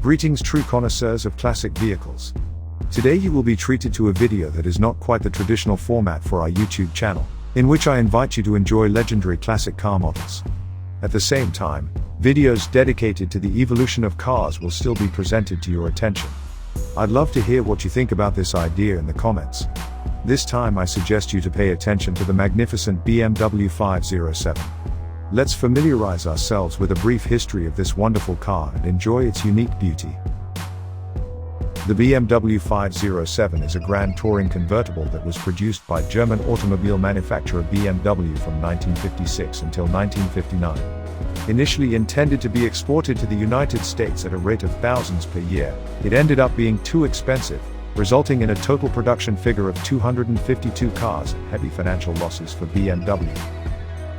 Greetings true connoisseurs of classic vehicles. Today you will be treated to a video that is not quite the traditional format for our YouTube channel, in which I invite you to enjoy legendary classic car models. At the same time, videos dedicated to the evolution of cars will still be presented to your attention. I'd love to hear what you think about this idea in the comments. This time I suggest you to pay attention to the magnificent BMW 507. Let's familiarize ourselves with a brief history of this wonderful car and enjoy its unique beauty. The BMW 507 is a grand touring convertible that was produced by German automobile manufacturer BMW from 1956 until 1959. Initially intended to be exported to the United States at a rate of thousands per year, it ended up being too expensive, resulting in a total production figure of 252 cars and heavy financial losses for BMW.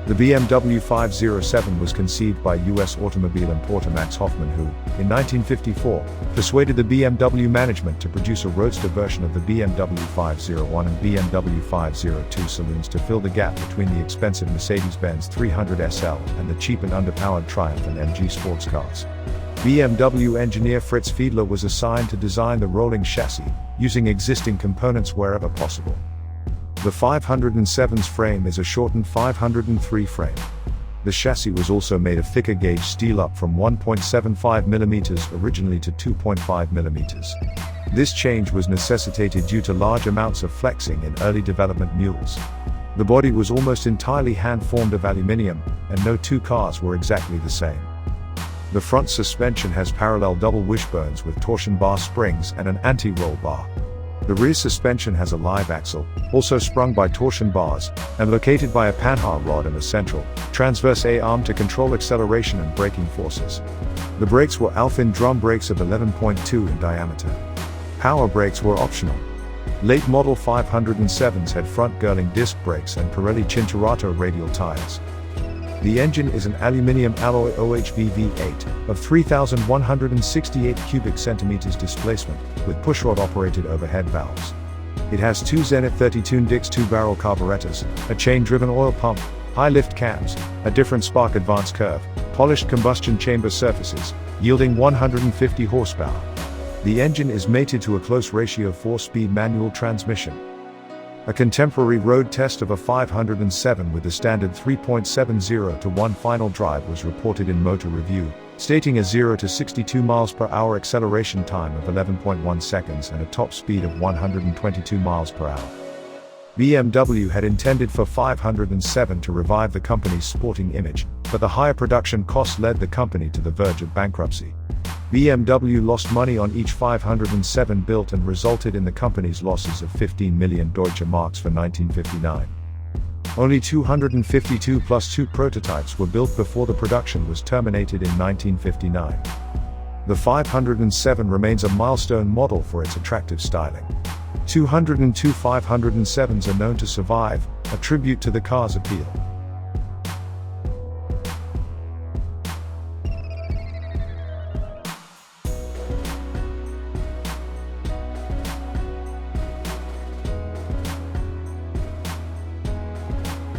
The BMW 507 was conceived by US automobile importer Max Hoffman who, in 1954, persuaded the BMW management to produce a roadster version of the BMW 501 and BMW 502 saloons to fill the gap between the expensive Mercedes-Benz 300 SL and the cheap and underpowered Triumph and MG sports cars. BMW engineer Fritz Fiedler was assigned to design the rolling chassis, using existing components wherever possible. The 507's frame is a shortened 503 frame. The chassis was also made of thicker gauge steel up from 1.75mm originally to 2.5mm. This change was necessitated due to large amounts of flexing in early development mules. The body was almost entirely hand-formed of aluminium, and no two cars were exactly the same. The front suspension has parallel double wishbones with torsion bar springs and an anti-roll bar. The rear suspension has a live axle, also sprung by torsion bars, and located by a panhard rod in the central, transverse A-arm to control acceleration and braking forces. The brakes were Alfin drum brakes of 11.2 in diameter. Power brakes were optional. Late model 507s had front Girling disc brakes and Pirelli Cinturato radial tires. The engine is an aluminium alloy OHV V8 of 3,168 cubic centimeters displacement, with pushrod operated overhead valves. It has two Zenith 30 Dix 2-barrel carburetors, a chain-driven oil pump, high lift cams, a different spark advance curve, polished combustion chamber surfaces, yielding 150 horsepower. The engine is mated to a close ratio 4-speed manual transmission. A contemporary road test of a 507 with the standard 3.70 to 1 final drive was reported in Motor Review, stating a 0 to 62 miles per hour acceleration time of 11.1 seconds and a top speed of 122 miles per hour. BMW had intended for 507 to revive the company's sporting image, but the higher production costs led the company to the verge of bankruptcy. BMW lost money on each 507 built and resulted in the company's losses of 15 million Deutsche Marks for 1959. Only 252 plus 2 prototypes were built before the production was terminated in 1959. The 507 remains a milestone model for its attractive styling. 202 507s are known to survive, a tribute to the car's appeal.